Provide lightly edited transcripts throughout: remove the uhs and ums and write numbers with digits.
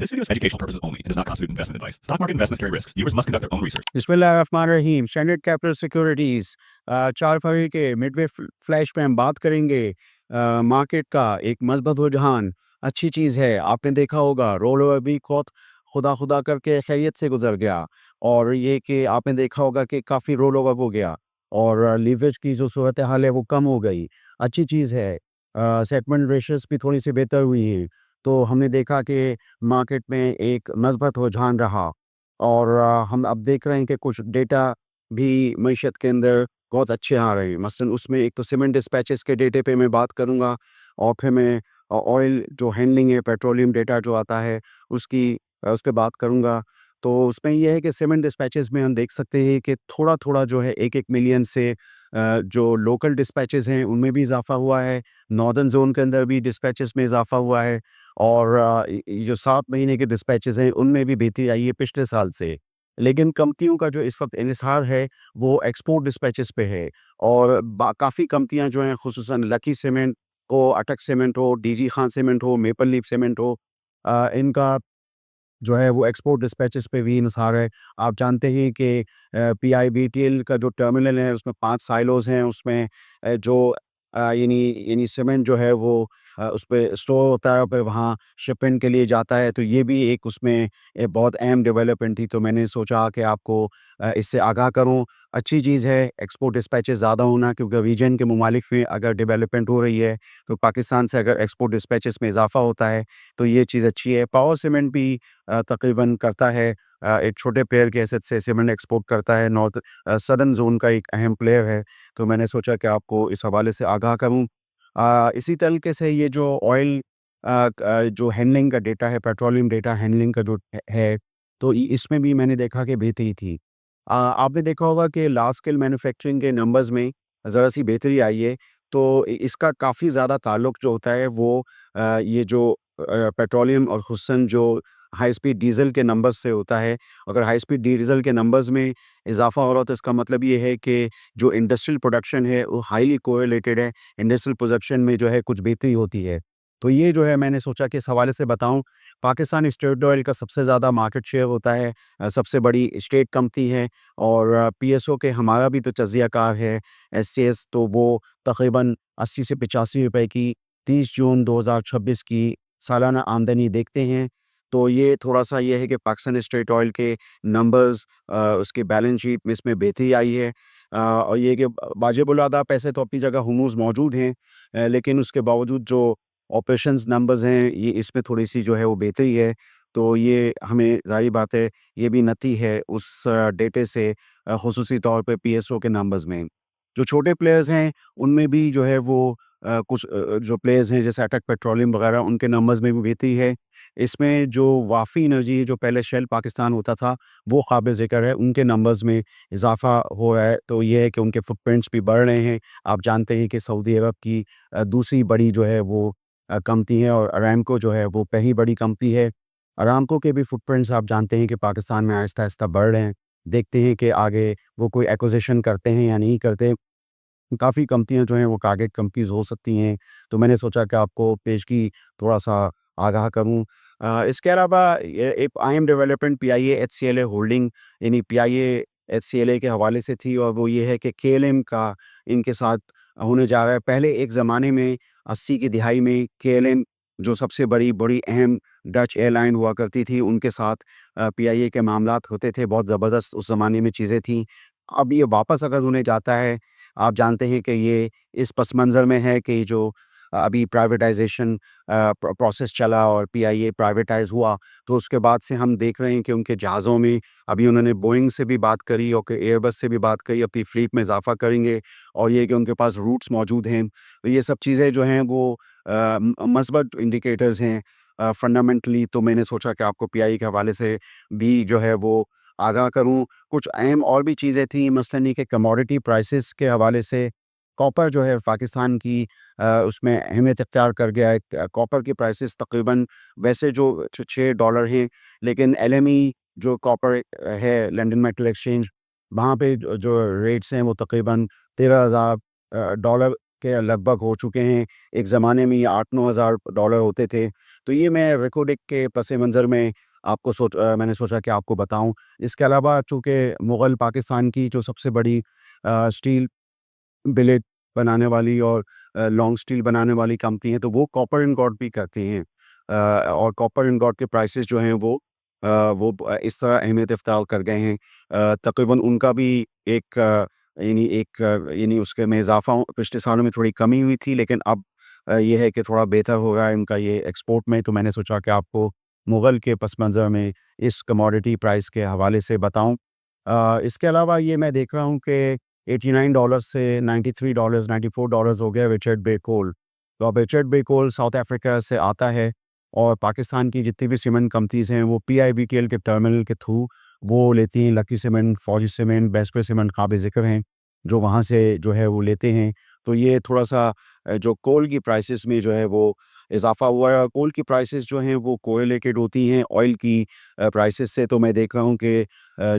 This video is for educational purposes only. It does not constitute investment advice. Stock market investments carry risks. Viewers must conduct their own research. बिस्मिल्लाहिर्रहमानिर्रहीम। Standard capital securities 4 फरवरी के Midway flash में हम बात करेंगे market का एक मजबूत रुझान अच्छी चीज़ है। आपने देखा होगा रोल ओवर भी बहुत खुदा खुदा करके खैरियत से गुजर गया, और ये कि आपने देखा होगा कि काफ़ी रोल ओवर हो गया और लीवरेज की जो सूरत हाल है वो कम हो गई। अच्छी चीज़ है। सेटलमेंट रेशियोज़ भी थोड़ी सी बेहतर हुई हैं। तो हमने देखा कि मार्केट में एक मजबूत रुझान रहा, और हम अब देख रहे हैं कि कुछ डेटा भी मईशत के अंदर बहुत अच्छे आ रहे हैं। मसलन उसमें एक तो सीमेंट डिस्पैचेस के डेटे पे मैं बात करूंगा, और फिर मैं ऑयल जो हैंडलिंग है, पेट्रोलियम डेटा जो आता है उस पर बात करूंगा। तो उसमें यह है कि सीमेंट डिस्पैचेस में हम देख सकते हैं कि थोड़ा थोड़ा जो है 1-1 मिलियन से जो लोकल डिस्पैचेस हैं उनमें भी इजाफा हुआ है। नॉर्दर्न जोन के अंदर भी डिस्पैचेस में इजाफा हुआ है, और ये जो 7 महीने के डिस्पैचेस हैं उनमें भी बेहतरी आई है पिछले साल से। लेकिन कंपनियों का जो इस वक्त इन्हिसार है वो एक्सपोर्ट डिस्पैचेस पे है, और काफ़ी कंपनियां जो हैं, खुसूसन लकी सीमेंट हो, अटक सीमेंट हो, डीजी खान सीमेंट हो, मेपल लीफ सीमेंट हो, इनका जो है वो एक्सपोर्ट डिस्पैचेस पे भी इन्हिसार है। आप जानते हैं कि पीआईबीटीएल का जो टर्मिनल है उसमें 5 साइलोज़ हैं। उसमें जो यानी सीमेंट जो है वो उस पे स्टोर होता है, फिर वहाँ शिपमेंट के लिए जाता है। तो ये भी एक उसमें बहुत अहम डेवलपमेंट थी, तो मैंने सोचा कि आपको इससे आगाह करूँ। अच्छी चीज़ है एक्सपोर्ट डिस्पैचेस ज़्यादा होना, क्योंकि रीजन के ममालिक में अगर डेवलपमेंट हो रही है तो पाकिस्तान से अगर एक्सपोर्ट डिस्पैचेस में इजाफा होता है तो ये चीज़ अच्छी है। पावर सीमेंट भी तकरीबन करता है, एक छोटे प्लेयर के हैसियत से सीमेंट एक्सपोर्ट करता है, नॉर्थ सदर्न जोन का एक अहम प्लेयर है। तो मैंने सोचा कि आपको इस हवाले से आगाह करूँ। इसी तरीके से ये जो ऑयल जो हैंडलिंग का डेटा है, पेट्रोलियम डेटा हैंडलिंग का जो है, तो इसमें भी मैंने देखा कि बेहतरी थी। आपने देखा होगा कि लार्ज स्केल मैन्युफैक्चरिंग के नंबर्स में ज़रा सी बेहतरी आई है। तो इसका काफ़ी ज़्यादा ताल्लुक जो होता है वो ये जो पेट्रोलियम और खुसूसन जो हाई स्पीड डीज़ल के नंबर्स से होता है। अगर हाई स्पीड डीज़ल के नंबर्स में इजाफा हो रहा हो तो इसका मतलब ये है कि जो इंडस्ट्रियल प्रोडक्शन है वो हाईली कोरिलेटेड है। इंडस्ट्रियल प्रोडक्शन में जो है कुछ बेहतरी होती है। तो ये जो है मैंने सोचा कि इस हवाले से बताऊं। पाकिस्तान स्टेट ऑयल का सबसे ज़्यादा मार्केट शेयर होता है, सबसे बड़ी स्टेट कंपनी है, और पीएसओ के हमारा भी तो तज्ज़ियाकार है एससीएस, तो वो तकरीबन 80 से 85 रुपए की 30 जून 2026 की सालाना आमदनी देखते हैं। तो ये थोड़ा-सा ये है कि पाकिस्तान स्टेट ऑयल के नंबर्स, उसके बैलेंस शीट में इसमें बेहतरी आई है। और ये कि वाजिब-उल-अदा पैसे तो अपनी जगह हुमूज़ मौजूद हैं, लेकिन उसके बावजूद जो ऑपरेशंस नंबर्स हैं ये इसमें थोड़ी-सी जो है वो बेहतरी है। तो ये हमें ज़ाहिर बात है ये भी नती है उस डेटे से, खुसूसी तौर पे पीएसओ के नंबर्स में। जो छोटे प्लेयर्स हैं उनमें भी जो है वो कुछ जो प्लेयर्स हैं जैसे अटक पेट्रोलियम वगैरह, उनके नंबर्स में भी बेहतरी है। इसमें जो वाफ़ी एनर्जी जो पहले शेल पाकिस्तान होता था वो काबिल ज़िक्र है, उनके नंबर्स में इज़ाफ़ा हो रहा है। तो ये है कि उनके फुटप्रिंट्स भी बढ़ रहे हैं। आप जानते हैं कि सऊदी अरब की दूसरी बड़ी जो है वो कंपनी है, और अरामको जो है वो पहली बड़ी कंपनी है। अरामको के भी फुटप्रिंट्स आप जानते हैं कि पाकिस्तान में आहिस्ता-आहिस्ता बढ़ रहे हैं। देखते हैं कि आगे वो कोई एक्विज़िशन करते हैं या नहीं करते। काफ़ी कंपनियाँ जो हैं वो टारगेट कंपनीज़ हो सकती हैं, तो मैंने सोचा कि आपको पेशगी थोड़ा-सा आगाह करूँ। इसके अलावा ये एक अहम डेवलपमेंट पीआईए एचसीएलए होल्डिंग यानी पीआईए एचसीएलए के हवाले से थी, और वो ये है कि केएलएम का इनके साथ होने जा रहा है। पहले एक ज़माने में 80 की दिहाई में केएलएम जो सबसे बड़ी बड़ी अहम डच एयरलाइन हुआ करती थी, उनके साथ पीआईए के मामलात होते थे, बहुत ज़बरदस्त उस ज़माने में चीज़ें थीं। अब ये वापस अगर होने जाता है, आप जानते हैं कि ये इस पस मंज़र में है कि जो अभी प्राइवेटाइज़ेशन प्रोसेस चला और पीआईए प्राइवेटाइज़ हुआ, तो उसके बाद से हम देख रहे हैं कि उनके जहाज़ों में अभी उन्होंने बोइंग से भी बात करी और कि एयरबस से भी बात करी, अपनी फ्लीट में इज़ाफ़ा करेंगे, और ये कि उनके पास रूट्स मौजूद हैं। तो ये सब चीज़ें जो हैं वो मस्बत इंडिकेटर्स हैं फंडामेंटली। तो मैंने सोचा कि आपको पीआईए के हवाले से भी जो है वो आगाह करूँ। कुछ अहम और भी चीज़ें थी, मसलन ये कि कमोडिटी प्राइसेस के हवाले से कॉपर जो है पाकिस्तान की उसमें अहमियत इख्तियार कर गया है। कॉपर की प्राइसेस तकरीबन वैसे जो $6 हैं, लेकिन एलएमई जो कॉपर है लंदन मेटल एक्सचेंज, वहाँ पे जो रेट्स हैं वो तकरीबन $13,000 के लगभग हो चुके हैं। एक ज़माने में ये 8-9 हज़ार डॉलर होते थे। तो ये मैं रिकॉर्डिंग के पस मंज़र में मैंने सोचा कि आपको बताऊँ। इसके अलावा चूँकि मुग़ल पाकिस्तान की जो सबसे बड़ी स्टील बिलेट बनाने वाली और लॉन्ग स्टील बनाने वाली कंपनी है, तो वो कॉपर इंगॉट भी करती हैं। और कॉपर इंगॉट के प्राइसेस जो हैं इस तरह अहमियत इख्तियार कर गए हैं। तकरीबन उनका भी यानी उसके में इज़ाफ़ा पिछले सालों में थोड़ी कमी हुई थी, लेकिन अब ये है कि थोड़ा बेहतर हो रहा है उनका ये एक्सपोर्ट में। तो मैंने सोचा कि आपको मुग़ल के पस मंज़र में इस कमोडिटी प्राइस के हवाले से बताऊँ। इसके अलावा ये मैं देख रहा हूँ कि $89 से $93, $94 हो गया रिचर्ड बे कोल। तो अब रिचर्ड बे कोल साउथ अफ्रीका से आता है और पाकिस्तान की जितनी भी सीमेंट कंपनीज़ हैं, वो पीआईबीटीएल के टर्मिनल के थ्रू वो लेती हैं। लकी सीमेंट, फौजी सीमेंट, बेस्वे सीमेंट काबिल-ज़िक्र हैं, जो वहाँ से जो है वो लेते हैं। तो ये थोड़ा-सा जो कोल की प्राइसेस में जो है वो इज़ाफ़ा हुआ है। कोल की प्राइसेस जो हैं वो कोरिलेटेड होती हैं ऑयल की प्राइसेस से। तो मैं देख रहा हूँ कि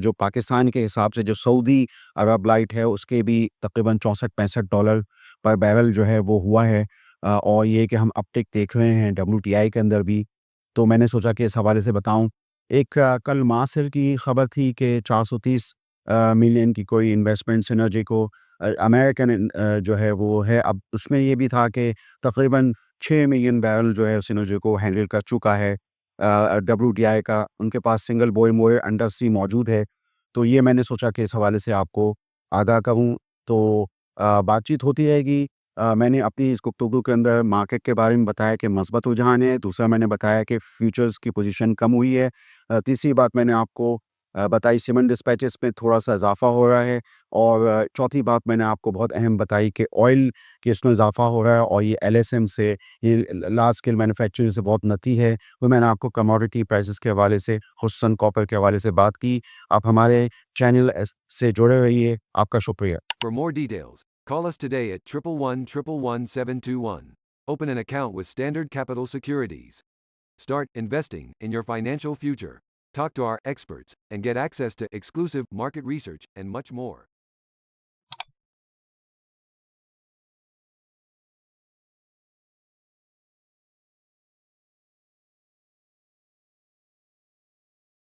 जो पाकिस्तान के हिसाब से जो सऊदी अरब लाइट है, उसके भी तकरीबन $64-65 पर बैरल जो है वो हुआ है। और ये कि हम अपटिक देख रहे हैं डब्ल्यूटीआई के अंदर भी। तो मैंने सोचा कि इस हवाले से बताऊँ। एक कल मासिर की खबर थी कि 430 मिलियन की कोई इन्वेस्टमेंट सिनर्जी को अमेरिकन जो है वो है। अब उसमें ये भी था कि तकरीबन 6 मिलियन बैरल जो है सिनर्जी को हैंडल कर चुका है डब्ल्यूटीआई का। उनके पास सिंगल बॉय मोयर अंडर सी मौजूद है। तो ये मैंने सोचा कि इस हवाले से आपको आगाह करूँ। तो बातचीत होती रहेगी। मैंने अपनी इस गुफ्तगू के अंदर मार्केट के बारे में बताया कि मस्बत रुझान है। दूसरा मैंने बताया कि फ्यूचर्स की पोजीशन कम हुई है। तीसरी बात मैंने आपको बताई सीमेंट डिस्पैचेस में थोड़ा-सा इज़ाफ़ा हो रहा है। और चौथी बात मैंने आपको बहुत अहम बताई कि ऑयल के इसमें इज़ाफ़ा हो रहा है और ये एलएसएम से, ये लार्ज स्केल मैन्युफैक्चरिंग से बहुत नती है। तो मैंने आपको कमोडिटी प्राइसेस के हवाले से, खुसूसन कॉपर के हवाले से बात की। आप हमारे चैनल से जुड़े रहिए। आपका शुक्रिया। For more details, call us today at 111-111-721. Open an account with Standard Capital Securities. Start investing in your financial future. Talk to our experts and get access to exclusive market research and much more.